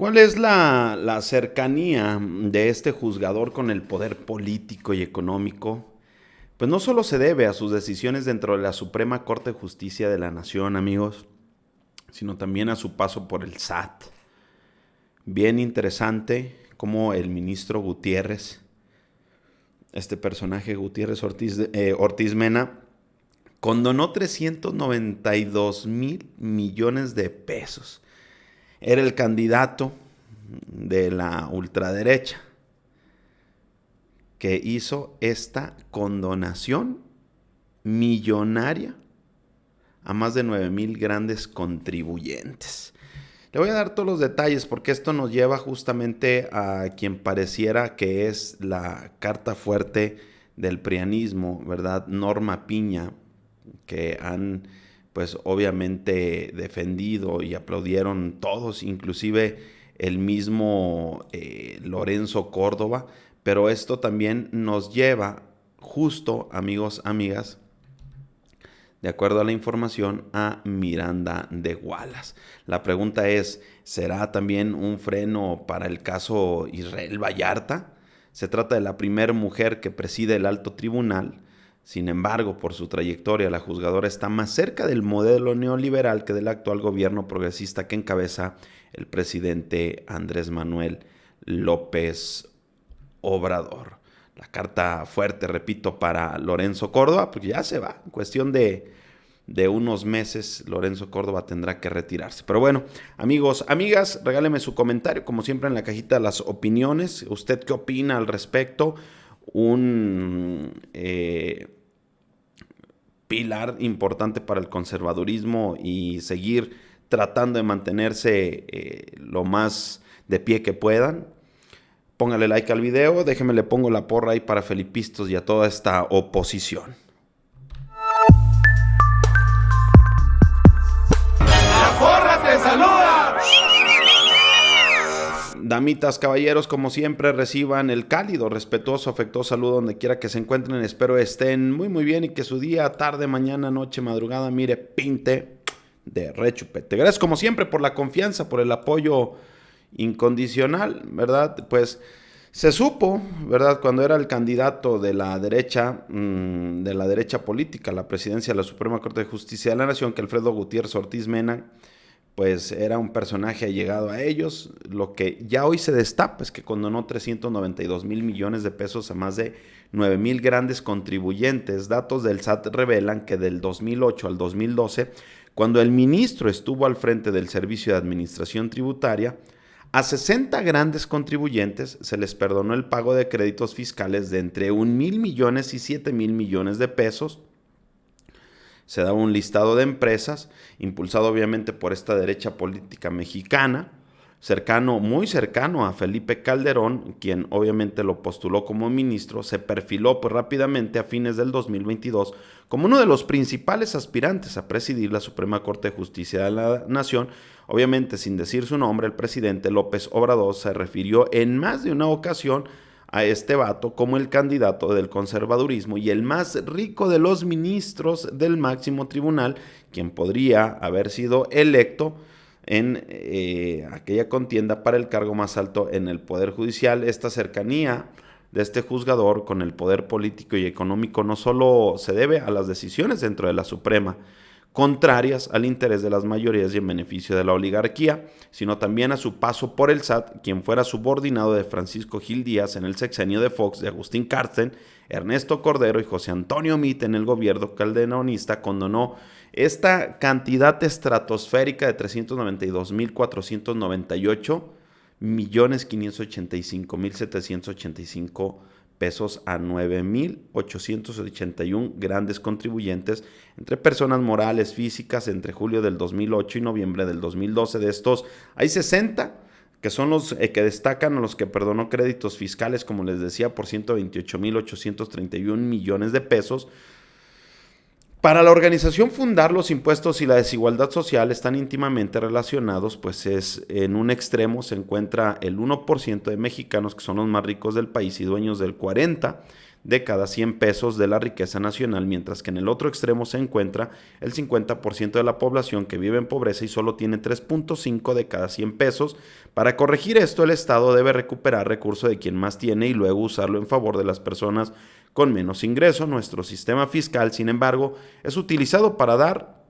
¿Cuál es la cercanía de este juzgador con el poder político y económico? Pues no solo se debe a sus decisiones dentro de la Suprema Corte de Justicia de la Nación, amigos, sino también a su paso por el SAT. Bien interesante cómo el ministro Gutiérrez, este personaje Gutiérrez Ortiz Mena, condonó 392,000 millones de pesos. Era el candidato de la ultraderecha que hizo esta condonación millonaria a más de 9,000 grandes contribuyentes. Le voy a dar todos los detalles porque esto nos lleva justamente a quien pareciera que es la carta fuerte del prianismo, ¿verdad? Norma Piña, que han pues obviamente defendido y aplaudieron todos, inclusive el mismo Lorenzo Córdoba, pero esto también nos lleva justo, amigos, amigas, de acuerdo a la información, a Miranda de Wallace. La pregunta es, ¿será también un freno para el caso Israel Vallarta? Se trata de la primera mujer que preside el alto tribunal. Sin embargo, por su trayectoria, la juzgadora está más cerca del modelo neoliberal que del actual gobierno progresista que encabeza el presidente Andrés Manuel López Obrador. La carta fuerte, repito, para Lorenzo Córdoba, porque ya se va. En cuestión de unos meses, Lorenzo Córdoba tendrá que retirarse. Pero bueno, amigos, amigas, regáleme su comentario, como siempre, en la cajita de las opiniones. ¿Usted qué opina al respecto? Un pilar importante para el conservadurismo y seguir tratando de mantenerse lo más de pie que puedan. Póngale like al video, déjeme le pongo la porra ahí para Felipistos y a toda esta oposición. ¡La porra te saluda! Damitas, caballeros, como siempre, reciban el cálido, respetuoso, afectuoso saludo donde quiera que se encuentren. Espero estén muy, muy bien y que su día, tarde, mañana, noche, madrugada, mire, pinte de rechupete. Gracias, como siempre, por la confianza, por el apoyo incondicional, ¿verdad? Pues se supo, ¿verdad? Cuando era el candidato de la derecha política a la presidencia de la Suprema Corte de Justicia de la Nación, que Alfredo Gutiérrez Ortiz Mena, pues era un personaje allegado a ellos. Lo que ya hoy se destapa es que condonó 392,000 millones de pesos a más de 9,000 grandes contribuyentes. Datos del SAT revelan que del 2008 al 2012, cuando el ministro estuvo al frente del Servicio de Administración Tributaria, a 60 grandes contribuyentes se les perdonó el pago de créditos fiscales de entre 1,000 millones y 7,000 millones de pesos. Se daba un listado de empresas, impulsado obviamente por esta derecha política mexicana, muy cercano a Felipe Calderón, quien obviamente lo postuló como ministro. Se perfiló pues rápidamente a fines del 2022 como uno de los principales aspirantes a presidir la Suprema Corte de Justicia de la Nación. Obviamente, sin decir su nombre, el presidente López Obrador se refirió en más de una ocasión a este vato como el candidato del conservadurismo y el más rico de los ministros del máximo tribunal, quien podría haber sido electo en aquella contienda para el cargo más alto en el Poder Judicial. Esta cercanía de este juzgador con el poder político y económico no solo se debe a las decisiones dentro de la Suprema, contrarias al interés de las mayorías y en beneficio de la oligarquía, sino también a su paso por el SAT, quien fuera subordinado de Francisco Gil Díaz en el sexenio de Fox, de Agustín Carstens, Ernesto Cordero y José Antonio Meade en el gobierno calderonista. Condonó esta cantidad estratosférica de 392,495,585,785 pesos a 9,881 grandes contribuyentes, entre personas morales, físicas, entre julio del 2008 y noviembre del 2012. De estos hay 60 que son los que destacan a los que perdonó créditos fiscales, como les decía, por 128,831 millones de pesos. Para la organización Fundar, los impuestos y la desigualdad social están íntimamente relacionados, pues en un extremo se encuentra el 1% de mexicanos que son los más ricos del país y dueños del 40% de cada 100 pesos de la riqueza nacional, mientras que en el otro extremo se encuentra el 50% de la población que vive en pobreza y solo tiene 3.5 de cada 100 pesos. Para corregir esto, el Estado debe recuperar recursos de quien más tiene y luego usarlo en favor de las personas con menos ingreso. Nuestro sistema fiscal, sin embargo, es utilizado para dar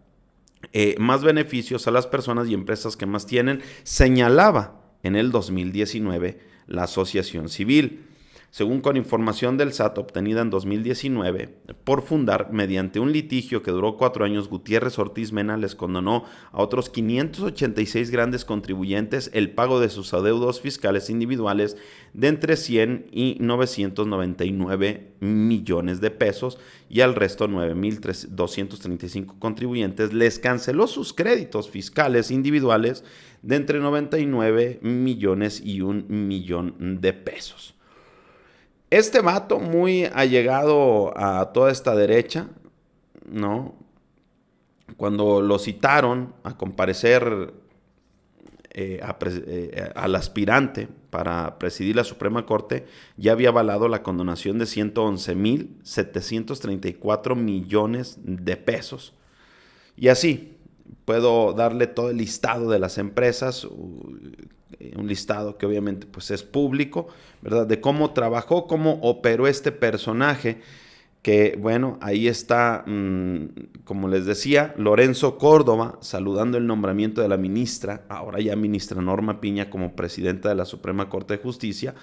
más beneficios a las personas y empresas que más tienen, señalaba en el 2019 la Asociación Civil. Según con información del SAT obtenida en 2019, por fundar, mediante un litigio que duró 4 años, Gutiérrez Ortiz Mena les condonó a otros 586 grandes contribuyentes el pago de sus adeudos fiscales individuales de entre 100 y 999 millones de pesos, y al resto 9.235 contribuyentes les canceló sus créditos fiscales individuales de entre 99 millones y 1 millón de pesos. Este vato, muy allegado a toda esta derecha, ¿no? Cuando lo citaron a comparecer al aspirante para presidir la Suprema Corte, ya había avalado la condonación de 111.734 millones de pesos. Y así, puedo darle todo el listado de las empresas, un listado que obviamente pues es público, ¿verdad? De cómo trabajó, cómo operó este personaje, que bueno, ahí está, como les decía, Lorenzo Córdoba saludando el nombramiento de la ministra, ahora ya ministra Norma Piña como presidenta de la Suprema Corte de Justicia,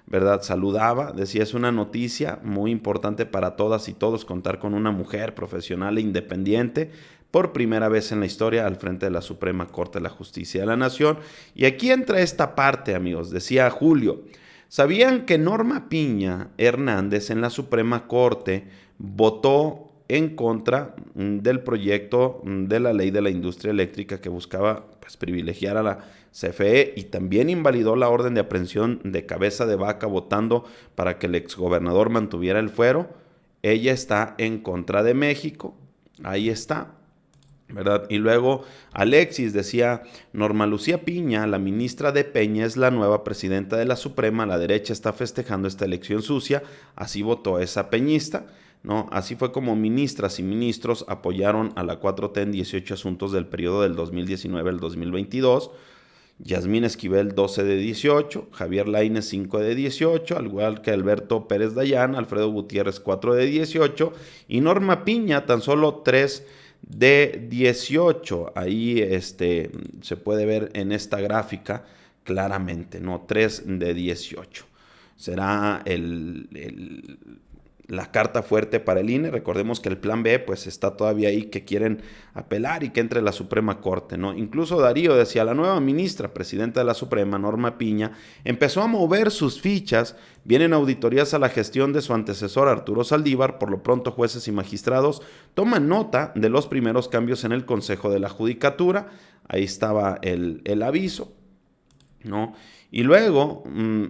¿verdad? Saludaba, decía, es una noticia muy importante para todas y todos contar con una mujer profesional e independiente por primera vez en la historia al frente de la Suprema Corte de la Justicia de la Nación. Y aquí entra esta parte, amigos, decía Julio. ¿Sabían que Norma Piña Hernández en la Suprema Corte votó en contra del proyecto de la ley de la industria eléctrica que buscaba pues, privilegiar a la CFE, y también invalidó la orden de aprehensión de Cabeza de Vaca votando para que el exgobernador mantuviera el fuero? Ella está en contra de México, ahí está, ¿verdad? Y luego Alexis decía, Norma Lucía Piña, la ministra de Peña, es la nueva presidenta de la Suprema, la derecha está festejando esta elección sucia, así votó esa peñista, ¿no? Así fue como ministras y ministros apoyaron a la 4T en 18 asuntos del periodo del 2019 al 2022, Yasmín Esquivel 12 de 18, Javier Lainez 5 de 18, al igual que Alberto Pérez Dayán, Alfredo Gutiérrez 4 de 18 y Norma Piña tan solo 3 de 18. Ahí se puede ver en esta gráfica claramente, ¿no? 3 de 18. Será la carta fuerte para el INE. Recordemos que el plan B pues está todavía ahí, que quieren apelar y que entre la Suprema Corte, ¿no? Incluso Darío decía, la nueva ministra, presidenta de la Suprema, Norma Piña, empezó a mover sus fichas, vienen auditorías a la gestión de su antecesor Arturo Saldívar, por lo pronto jueces y magistrados toman nota de los primeros cambios en el Consejo de la Judicatura, ahí estaba el aviso, ¿no? Y luego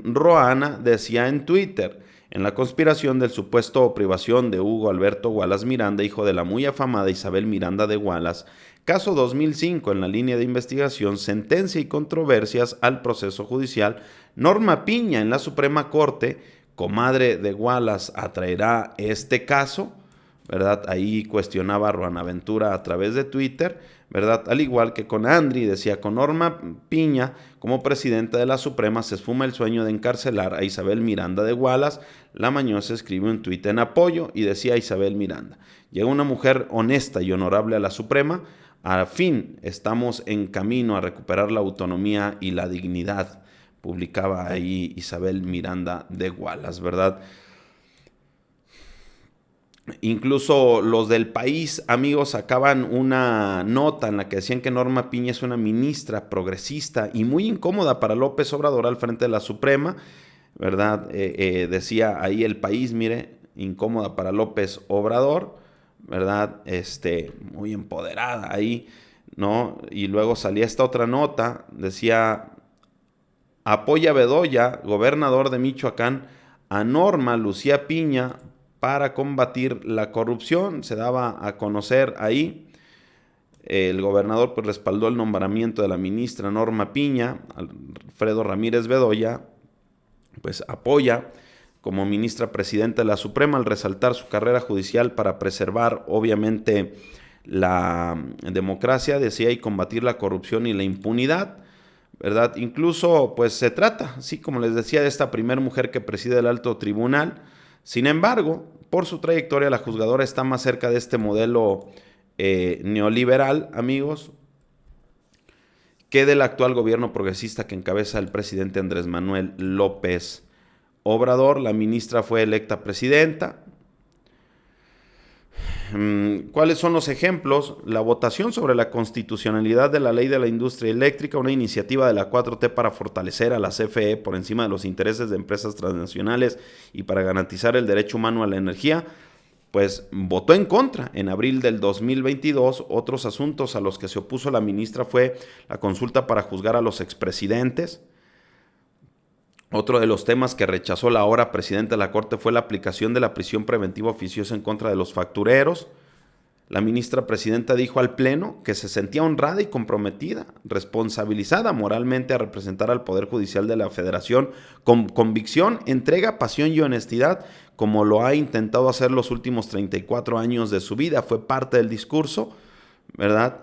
Roana decía en Twitter, en la conspiración del supuesto privación de Hugo Alberto Wallace Miranda, hijo de la muy afamada Isabel Miranda de Wallace, caso 2005 en la línea de investigación, sentencia y controversias al proceso judicial, Norma Piña en la Suprema Corte, comadre de Wallace, atraerá este caso, ¿verdad? Ahí cuestionaba a Roana Ventura a través de Twitter, ¿verdad? Al igual que con Andri, decía, con Norma Piña como presidenta de la Suprema se esfuma el sueño de encarcelar a Isabel Miranda de Wallace. La Mañosa escribió un tuit en apoyo y decía Isabel Miranda, llega una mujer honesta y honorable a la Suprema, al fin estamos en camino a recuperar la autonomía y la dignidad, publicaba ahí Isabel Miranda de Wallace, ¿verdad? Incluso los del País, amigos, sacaban una nota en la que decían que Norma Piña es una ministra progresista y muy incómoda para López Obrador al frente de la Suprema, ¿verdad? Decía ahí el País, mire, incómoda para López Obrador, ¿verdad? Muy empoderada ahí, ¿no? Y luego salía esta otra nota, decía, apoya Bedoya, gobernador de Michoacán, a Norma Lucía Piña para combatir la corrupción. Se daba a conocer ahí. El gobernador pues respaldó el nombramiento de la ministra Norma Piña. Alfredo Ramírez Bedoya pues apoya como ministra presidenta de la Suprema al resaltar su carrera judicial para preservar, obviamente, la democracia, decía, y combatir la corrupción y la impunidad, ¿verdad? Incluso, pues se trata, sí, como les decía, de esta primera mujer que preside el alto tribunal. Sin embargo, por su trayectoria, la juzgadora está más cerca de este modelo neoliberal, amigos, que del actual gobierno progresista que encabeza el presidente Andrés Manuel López Obrador. La ministra fue electa presidenta. ¿Cuáles son los ejemplos? La votación sobre la constitucionalidad de la ley de la industria eléctrica, una iniciativa de la 4T para fortalecer a la CFE por encima de los intereses de empresas transnacionales y para garantizar el derecho humano a la energía, pues votó en contra. En abril del 2022, otros asuntos a los que se opuso la ministra fue la consulta para juzgar a los expresidentes. Otro de los temas que rechazó la ahora presidenta de la Corte fue la aplicación de la prisión preventiva oficiosa en contra de los factureros. La ministra presidenta dijo al Pleno que se sentía honrada y comprometida, responsabilizada moralmente a representar al Poder Judicial de la Federación con convicción, entrega, pasión y honestidad, como lo ha intentado hacer los últimos 34 años de su vida. Fue parte del discurso, ¿verdad?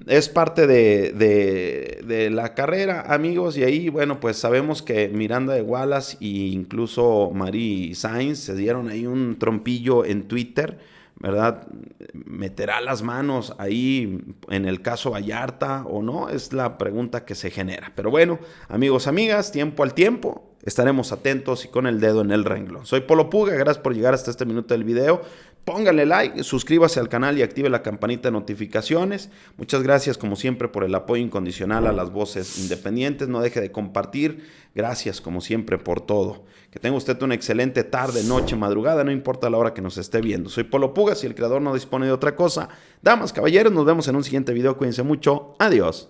Es parte de la carrera, amigos, y ahí, bueno, pues sabemos que Miranda de Wallace e incluso Mary Sainz se dieron ahí un trompillo en Twitter, ¿verdad? ¿Meterá las manos ahí en el caso Vallarta o no? Es la pregunta que se genera. Pero bueno, amigos, amigas, tiempo al tiempo, estaremos atentos y con el dedo en el renglón. Soy Polo Puga, gracias por llegar hasta este minuto del video. Póngale like, suscríbase al canal y active la campanita de notificaciones. Muchas gracias, como siempre, por el apoyo incondicional a las voces independientes. No deje de compartir. Gracias, como siempre, por todo. Que tenga usted una excelente tarde, noche, madrugada, no importa la hora que nos esté viendo. Soy Polo Puga, si el creador no dispone de otra cosa. Damas, caballeros, nos vemos en un siguiente video. Cuídense mucho. Adiós.